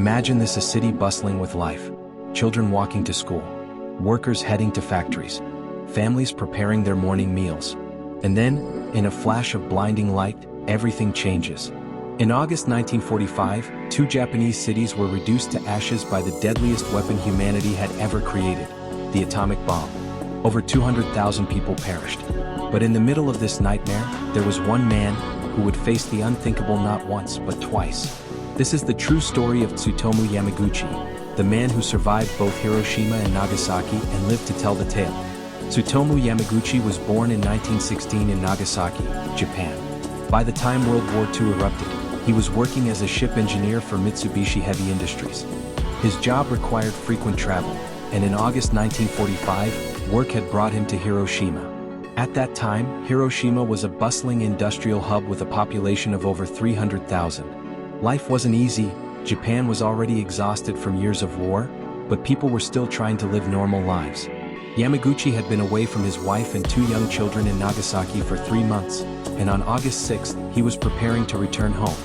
Imagine this: a city bustling with life. Children walking to school. Workers heading to factories. Families preparing their morning meals. And then, in a flash of blinding light, everything changes. In August 1945, 2 Japanese cities were reduced to ashes by the deadliest weapon humanity had ever created, the atomic bomb. Over 200,000 people perished. But in the middle of this nightmare, there was one man who would face the unthinkable not once but twice. This is the true story of Tsutomu Yamaguchi, the man who survived both Hiroshima and Nagasaki and lived to tell the tale. Tsutomu Yamaguchi was born in 1916 in Nagasaki, Japan. By the time World War II erupted, he was working as a ship engineer for Mitsubishi Heavy Industries. His job required frequent travel, and in August 1945, work had brought him to Hiroshima. At that time, Hiroshima was a bustling industrial hub with a population of over 300,000. Life wasn't easy. Japan was already exhausted from years of war, but people were still trying to live normal lives. Yamaguchi had been away from his wife and 2 young children in Nagasaki for 3 months, and on August 6th, he was preparing to return home.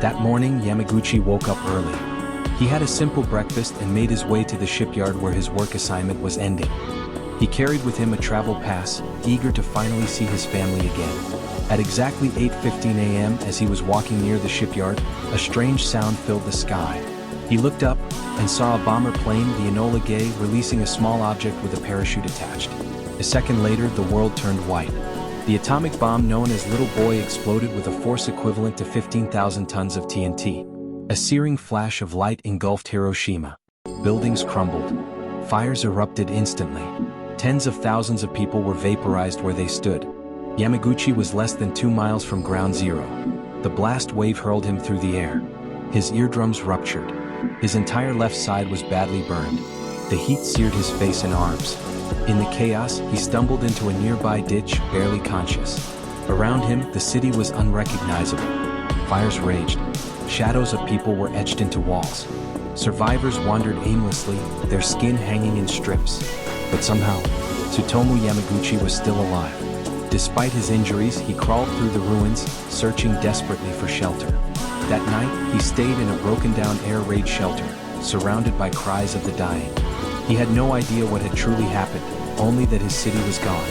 That morning, Yamaguchi woke up early. He had a simple breakfast and made his way to the shipyard where his work assignment was ending. He carried with him a travel pass, eager to finally see his family again. At exactly 8:15 a.m., as he was walking near the shipyard, a strange sound filled the sky. He looked up and saw a bomber plane, the Enola Gay, releasing a small object with a parachute attached. A second later, the world turned white. The atomic bomb known as Little Boy exploded with a force equivalent to 15,000 tons of TNT. A searing flash of light engulfed Hiroshima. Buildings crumbled. Fires erupted instantly. Tens of thousands of people were vaporized where they stood. Yamaguchi was less than 2 miles from ground zero. The blast wave hurled him through the air. His eardrums ruptured. His entire left side was badly burned. The heat seared his face and arms. In the chaos, he stumbled into a nearby ditch, barely conscious. Around him, the city was unrecognizable. Fires raged. Shadows of people were etched into walls. Survivors wandered aimlessly, their skin hanging in strips. But somehow, Tsutomu Yamaguchi was still alive. Despite his injuries, he crawled through the ruins, searching desperately for shelter. That night, he stayed in a broken-down air raid shelter, surrounded by cries of the dying. He had no idea what had truly happened, only that his city was gone.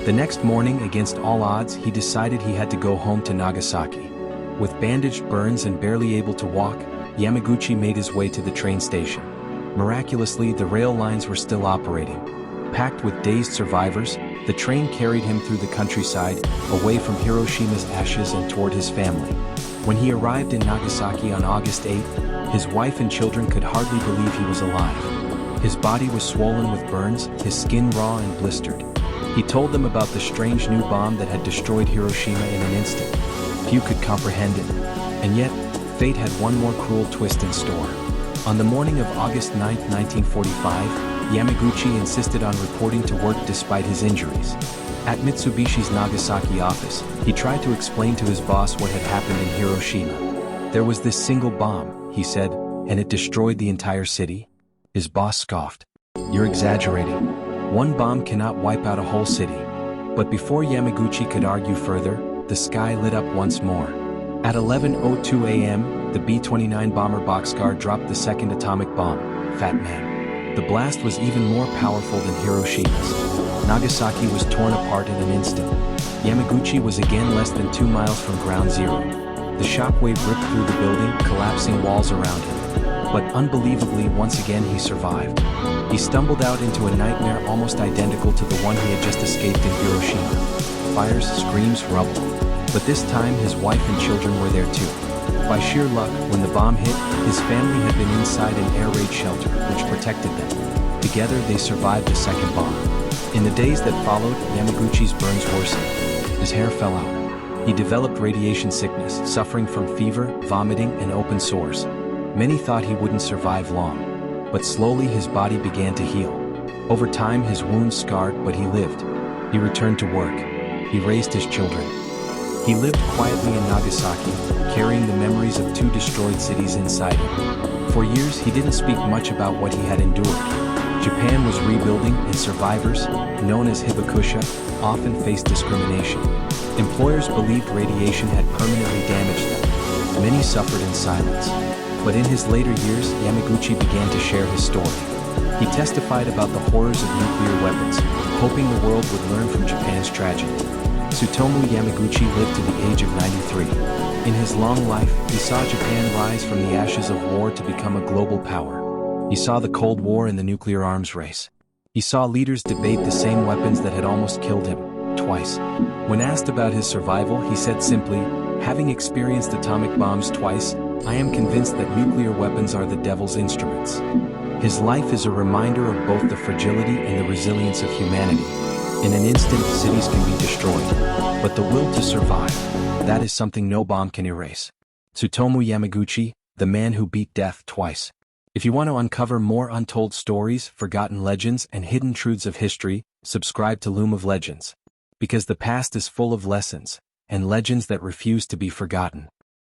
The next morning, against all odds, he decided he had to go home to Nagasaki. With bandaged burns and barely able to walk, Yamaguchi made his way to the train station. Miraculously, the rail lines were still operating. Packed with dazed survivors, the train carried him through the countryside, away from Hiroshima's ashes and toward his family. When he arrived in Nagasaki on August 8th, his wife and children could hardly believe he was alive. His body was swollen with burns, his skin raw and blistered. He told them about the strange new bomb that had destroyed Hiroshima in an instant. Few could comprehend it. And yet, fate had one more cruel twist in store. On the morning of August 9, 1945, Yamaguchi insisted on reporting to work despite his injuries. At Mitsubishi's Nagasaki office, he tried to explain to his boss what had happened in Hiroshima. There was this single bomb, he said, and it destroyed the entire city. His boss scoffed. "You're exaggerating. One bomb cannot wipe out a whole city." But before Yamaguchi could argue further, the sky lit up once more. At 11:02 a.m., the B-29 bomber Boxcar dropped the second atomic bomb, Fat Man. The blast was even more powerful than Hiroshima's. Nagasaki was torn apart in an instant. Yamaguchi was again less than 2 miles from ground zero. The shockwave ripped through the building, collapsing walls around him. But unbelievably, once again he survived. He stumbled out into a nightmare almost identical to the one he had just escaped in Hiroshima. Fires, screams, rubble. But this time his wife and children were there too. By sheer luck, when the bomb hit, his family had been inside an air raid shelter, which protected them. Together they survived the second bomb. In the days that followed, Yamaguchi's burns worsened. His hair fell out. He developed radiation sickness, suffering from fever, vomiting, and open sores. Many thought he wouldn't survive long. But slowly his body began to heal. Over time his wounds scarred, but he lived. He returned to work. He raised his children. He lived quietly in Nagasaki, carrying the memories of 2 destroyed cities inside him. For years he didn't speak much about what he had endured. Japan was rebuilding, and survivors, known as hibakusha, often faced discrimination. Employers believed radiation had permanently damaged them. Many suffered in silence. But in his later years, Yamaguchi began to share his story. He testified about the horrors of nuclear weapons, hoping the world would learn from Japan's tragedy. Tsutomu Yamaguchi lived to the age of 93. In his long life, he saw Japan rise from the ashes of war to become a global power. He saw the Cold War and the nuclear arms race. He saw leaders debate the same weapons that had almost killed him, twice. When asked about his survival, he said simply, "Having experienced atomic bombs twice, I am convinced that nuclear weapons are the devil's instruments." His life is a reminder of both the fragility and the resilience of humanity. In an instant, cities can be destroyed, but the will to survive, that is something no bomb can erase. Tsutomu Yamaguchi, the man who beat death twice. If you want to uncover more untold stories, forgotten legends, and hidden truths of history, subscribe to Loom of Legends. Because the past is full of lessons, and legends that refuse to be forgotten.